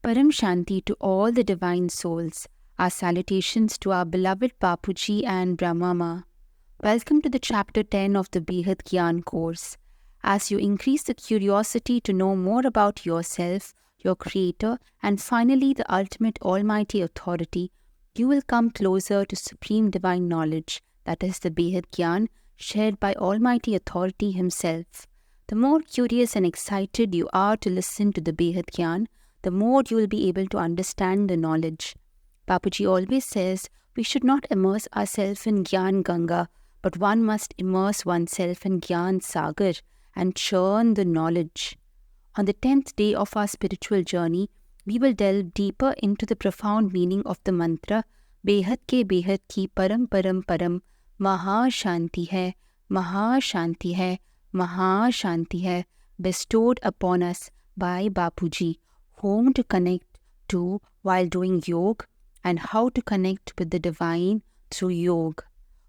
Paramshanti to all the divine souls. Our salutations to our beloved Bapuji and Brahmama. Welcome to the chapter 10 of the Behad Gyan course. As you increase the curiosity to know more about yourself, your creator, and finally the ultimate almighty authority, you will come closer to supreme divine knowledge, that is the Behad Gyan, shared by almighty authority himself. The more curious and excited you are to listen to the Behad Gyan, the more you will be able to understand the knowledge. Bapuji always says we should not immerse ourselves in Gyan Ganga, but one must immerse oneself in Gyan Sagar and churn the knowledge. On the 10th day of our spiritual journey, we will delve deeper into the profound meaning of the mantra Behad ke Behad ki param param param Maha Shanti hai, Maha Shanti hai, Maha Shanti hai, bestowed upon us by Bapuji, whom to connect to while doing yoga and how to connect with the divine through yoga.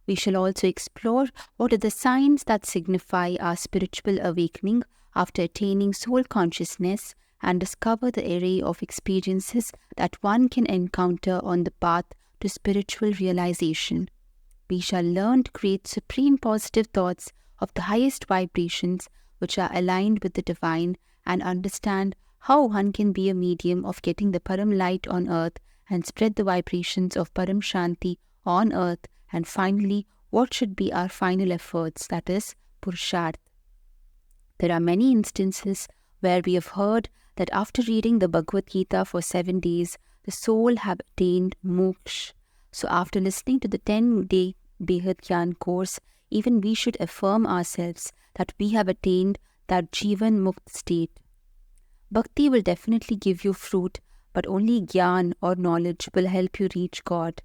We shall also explore what are the signs that signify our spiritual awakening after attaining soul consciousness and discover the array of experiences that one can encounter on the path to spiritual realization. We shall learn to create supreme positive thoughts of the highest vibrations which are aligned with the divine and understand how one can be a medium of getting the param light on earth and spread the vibrations of Paramshanti on earth, and finally, what should be our final efforts, that is, Purusharth. There are many instances where we have heard that after reading the Bhagavad Gita for 7 days, the soul have attained moksha. So after listening to the 10-day Behad Gyan course, even we should affirm ourselves that we have attained that Jivan Mukt state. Bhakti will definitely give you fruit, but only Gyan or knowledge will help you reach God.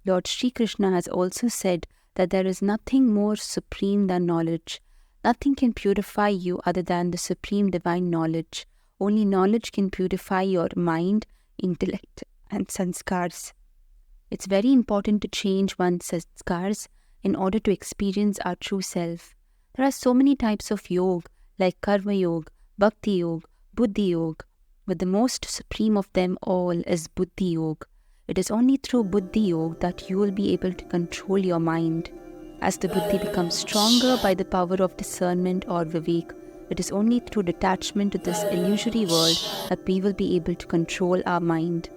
Lord Shri Krishna has also said that there is nothing more supreme than knowledge. Nothing can purify you other than the supreme divine knowledge. Only knowledge can purify your mind, intellect, and sanskars. It's very important to change one's sanskars in order to experience our true self. There are so many types of yoga, like Karma Yoga, Bhakti Yoga, Buddhi Yoga, but the most supreme of them all is Buddhi Yoga. It is only through Buddhi Yoga that you will be able to control your mind. As the Buddhi becomes stronger by the power of discernment or Vivek, it is only through detachment to this illusory world that we will be able to control our mind.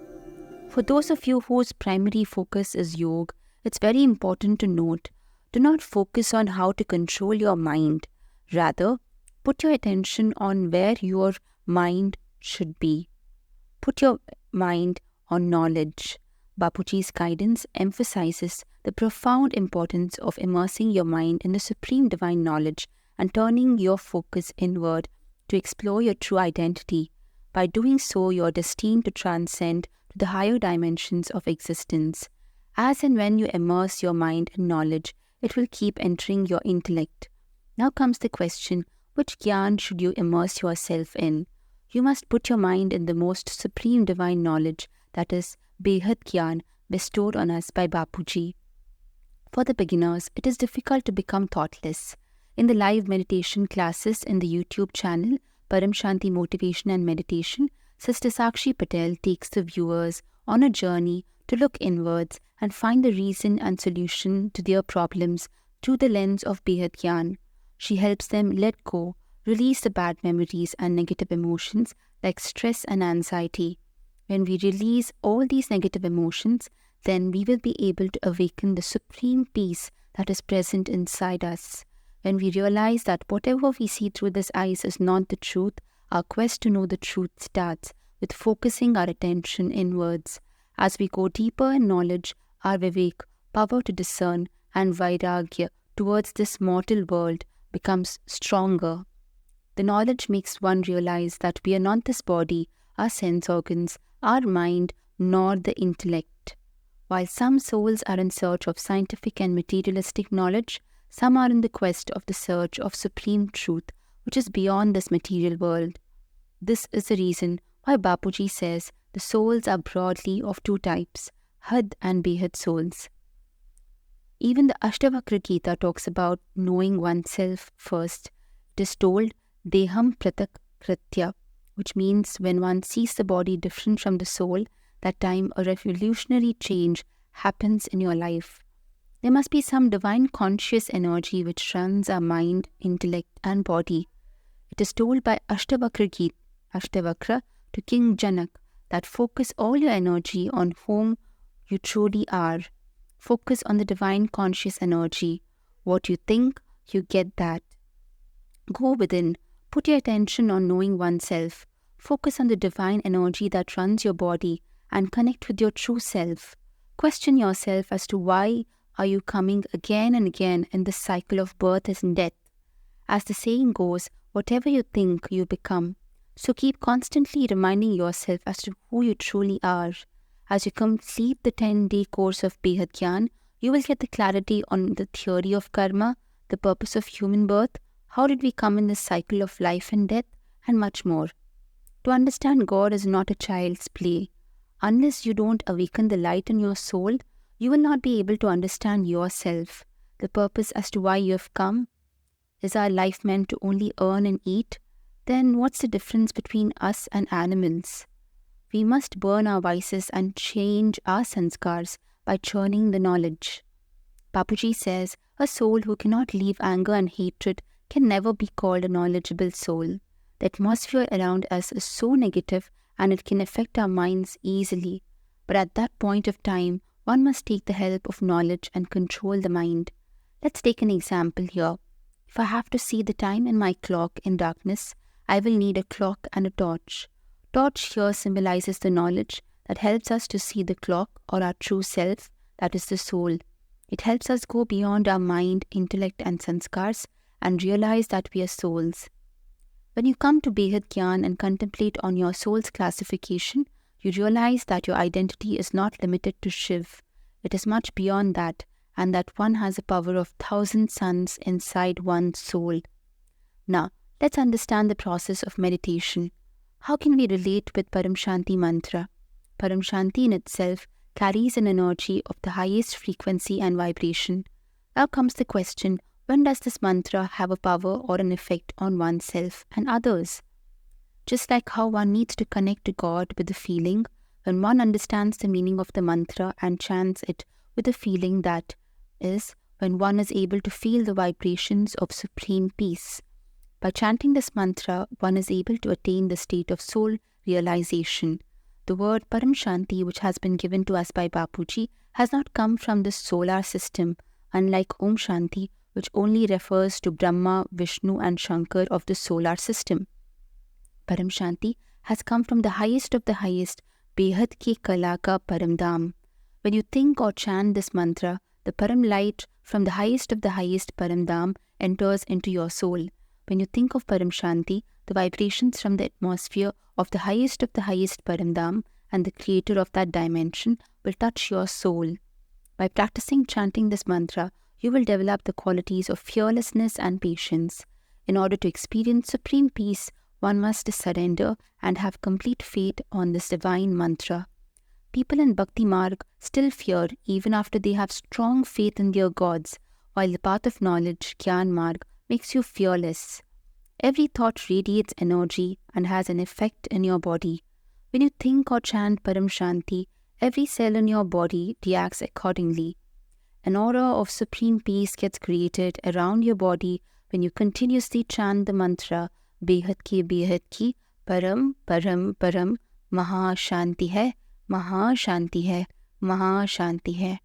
For those of you whose primary focus is yoga, it's very important to note, do not focus on how to control your mind. Rather, put your attention on where your mind should be. Put your mind on knowledge. Bapuji's guidance emphasizes the profound importance of immersing your mind in the supreme divine knowledge and turning your focus inward to explore your true identity. By doing so, you are destined to transcend to the higher dimensions of existence. As and when you immerse your mind in knowledge, it will keep entering your intellect. Now comes the question, which Gyan should you immerse yourself in? You must put your mind in the most supreme divine knowledge, that is, Behad Gyan, bestowed on us by Bapuji. For the beginners, it is difficult to become thoughtless. In the live meditation classes in the YouTube channel, Paramshanti Motivation and Meditation, Sister Shri Patel takes the viewers on a journey to look inwards and find the reason and solution to their problems through the lens of Behad Gyan. She helps them let go, release the bad memories and negative emotions like stress and anxiety. When we release all these negative emotions, then we will be able to awaken the supreme peace that is present inside us. When we realize that whatever we see through these eyes is not the truth, our quest to know the truth starts with focusing our attention inwards. As we go deeper in knowledge, our vivek, power to discern, and vairagya towards this mortal world becomes stronger. The knowledge makes one realize that we are not this body, our sense organs, our mind, nor the intellect. While some souls are in search of scientific and materialistic knowledge, some are in the quest of the search of supreme truth, which is beyond this material world. This is the reason why Bapuji says the souls are broadly of two types, Had and Behad souls. Even the Ashtavakra Gita talks about knowing oneself first. It is told, Deham Pratak Kritya, which means when one sees the body different from the soul, that time a revolutionary change happens in your life. There must be some divine conscious energy which runs our mind, intellect and body. It is told by Ashtavakra to King Janak that focus all your energy on whom you truly are. Focus on the divine conscious energy. What you think, you get that. Go within. Put your attention on knowing oneself. Focus on the divine energy that runs your body and connect with your true self. Question yourself as to why are you coming again and again in this cycle of birth and death. As the saying goes, whatever you think, you become. So keep constantly reminding yourself as to who you truly are. As you complete the 10-day course of Behad Gyan, you will get the clarity on the theory of karma, the purpose of human birth, how did we come in this cycle of life and death, and much more. To understand God is not a child's play. Unless you don't awaken the light in your soul, you will not be able to understand yourself, the purpose as to why you have come. Is our life meant to only earn and eat? Then what's the difference between us and animals? We must burn our vices and change our sanskars by churning the knowledge. Bapuji says, a soul who cannot leave anger and hatred can never be called a knowledgeable soul. The atmosphere around us is so negative and it can affect our minds easily. But at that point of time, one must take the help of knowledge and control the mind. Let's take an example here. If I have to see the time in my clock in darkness, I will need a clock and a torch. Torch here symbolizes the knowledge that helps us to see the clock or our true self, that is the soul. It helps us go beyond our mind, intellect and sanskars and realize that we are souls. When you come to Behad Gyan and contemplate on your soul's classification, you realize that your identity is not limited to Shiv. It is much beyond that, and that one has a power of 1,000 suns inside one's soul. Now, let's understand the process of meditation. How can we relate with Paramshanti mantra? Paramshanti in itself carries an energy of the highest frequency and vibration. Now comes the question, when does this mantra have a power or an effect on oneself and others? Just like how one needs to connect to God with the feeling, when one understands the meaning of the mantra and chants it with a feeling, that is, when one is able to feel the vibrations of supreme peace. By chanting this mantra, one is able to attain the state of soul realization. The word Paramshanti, which has been given to us by Bapuji, has not come from the solar system, unlike Om Shanti, which only refers to Brahma, Vishnu and Shankar of the solar system. Paramshanti has come from the highest of the highest, Behad ke Kala ka Paramdam. When you think or chant this mantra, the Param light from the highest of the highest Paramdam enters into your soul. When you think of Paramshanti, the vibrations from the atmosphere of the highest Paramdam and the creator of that dimension will touch your soul. By practicing chanting this mantra, you will develop the qualities of fearlessness and patience. In order to experience supreme peace, one must surrender and have complete faith on this divine mantra. People in Bhakti Marg still fear even after they have strong faith in their gods, while the path of knowledge, Gyan Marg, makes you fearless. Every thought radiates energy and has an effect in your body. When you think or chant Paramshanti, every cell in your body reacts accordingly. An aura of supreme peace gets created around your body when you continuously chant the mantra Behad ki, param, param, param, maha shanti hai, maha shanti hai, maha shanti hai.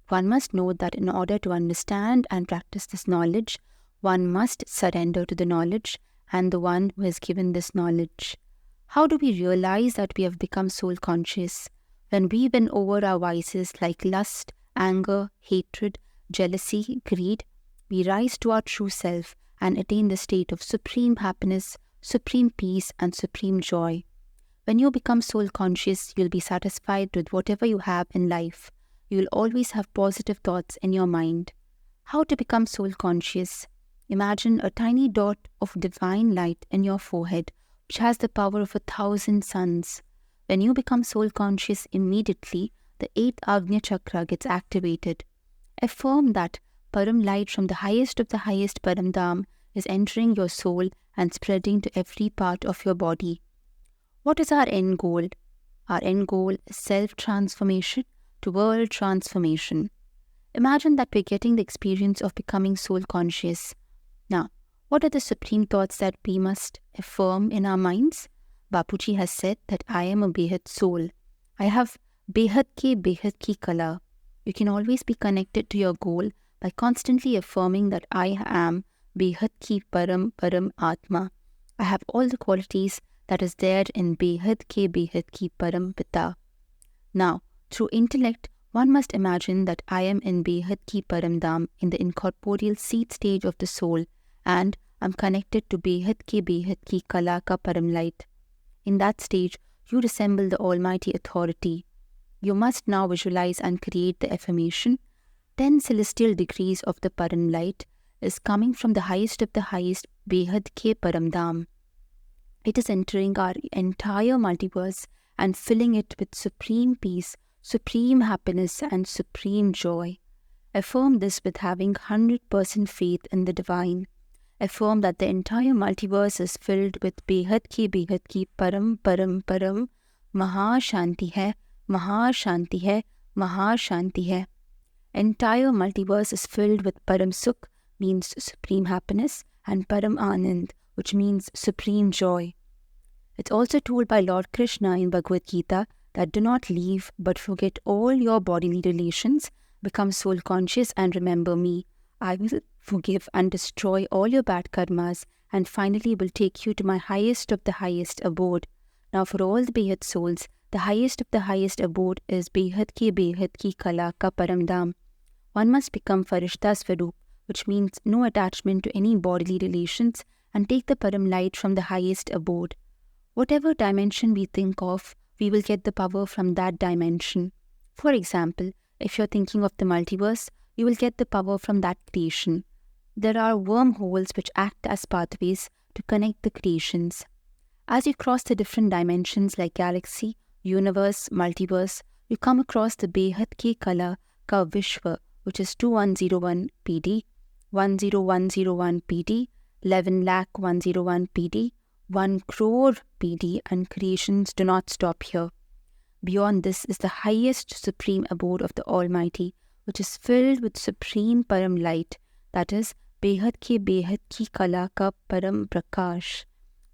One must know that in order to understand and practice this knowledge, one must surrender to the knowledge and the one who has given this knowledge. How do we realize that we have become soul conscious? When we win over our vices like lust, anger, hatred, jealousy, greed, we rise to our true self and attain the state of supreme happiness, supreme peace and supreme joy. When you become soul conscious, you'll be satisfied with whatever you have in life. You will always have positive thoughts in your mind. How to become soul conscious? Imagine a tiny dot of divine light in your forehead, which has the power of 1,000 suns. When you become soul conscious, immediately the 8th Agnya Chakra gets activated. Affirm that Param light from the highest of the highest Paramdam is entering your soul and spreading to every part of your body. What is our end goal? Our end goal is self-transformation to world transformation. Imagine that we're getting the experience of becoming soul conscious. Now, what are the supreme thoughts that we must affirm in our minds? Bapuji has said that I am a Behad soul. I have Behad ki kala. You can always be connected to your goal by constantly affirming that I am Behad ki param atma. I have all the qualities that is there in Behad ki param pita. Now, through intellect, one must imagine that I am in Behad ki param dham, in the incorporeal seed stage of the soul, and I'm connected to Behad ki kala ka param light. In that stage, you resemble the Almighty Authority. You must now visualize and create the affirmation. 10 celestial degrees of the param light is coming from the highest of the highest, Behad ke param dham. It is entering our entire multiverse and filling it with supreme peace, supreme happiness and supreme joy. Affirm this with having 100% faith in the divine. Affirm that the entire multiverse is filled with Behad ki param, Maha Shanti hai, Maha Shanti hai, Maha Shanti hai. Entire multiverse is filled with Param Sukh, means supreme happiness, and Param Anand, which means supreme joy. It's also told by Lord Krishna in Bhagavad Gita that do not leave but forget all your bodily relations, become soul conscious and remember me. I will forgive and destroy all your bad karmas and finally will take you to my highest of the highest abode. Now for all the Behad souls, the highest of the highest abode is Behad ki kala ka param dham. One must become Farishta Swarup, which means no attachment to any bodily relations, and take the param light from the highest abode. Whatever dimension we think of, we will get the power from that dimension. For example, if you're thinking of the multiverse, you will get the power from that creation. There are wormholes which act as pathways to connect the creations. As you cross the different dimensions like galaxy, universe, multiverse, you come across the Behad ke kala ka Vishwa, which is 2101 PD, 10101 PD, 11,101 PD, 1 crore PD, and creations do not stop here. Beyond this is the highest supreme abode of the Almighty, which is filled with supreme param light, that is Behad ki kala ka param prakash.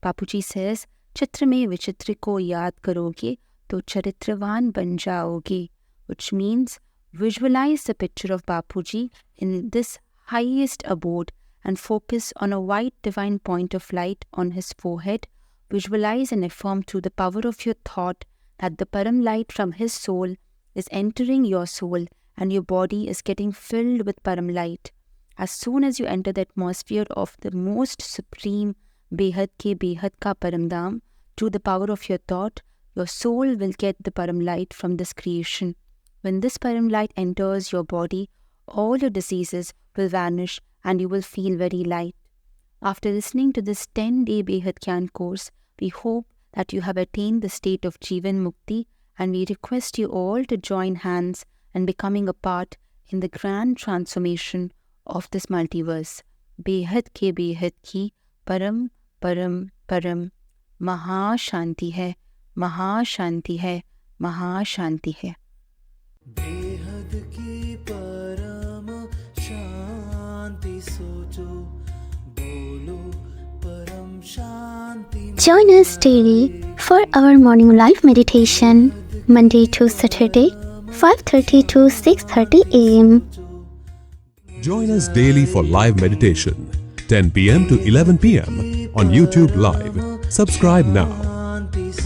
Bapuji says, Chitra mein vichitra ko yaad karoge, to charitravan ban jaoge, which means visualize the picture of Bapuji in this highest abode and focus on a white divine point of light on his forehead. Visualize and affirm through the power of your thought that the param light from his soul is entering your soul and your body is getting filled with param light. As soon as you enter the atmosphere of the most supreme Behad ka param dham, through the power of your thought, your soul will get the param light from this creation. When this param light enters your body, all your diseases will vanish and you will feel very light. After listening to this 10-day Behad Gyan course, we hope that you have attained the state of Jivan Mukti, and we request you all to join hands and becoming a part in the grand transformation of this multiverse. Behad ki param, Maha Shanti hai, Maha Shanti hai, Maha Shanti hai. बेहद की परम शांति सोचो, बोलो परम शांति. Join us daily for our morning live meditation, Monday to Saturday, 5:30 to 6:30 a.m. Join us daily for live meditation, 10 p.m. to 11 p.m. on YouTube Live. Subscribe now.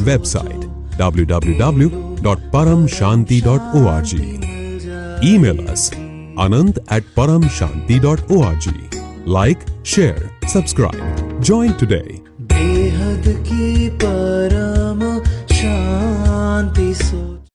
Website www.paramshanti.org. Email us anant@paramshanti.org. Like, share, subscribe. Join today. बेहद की परम शांति सो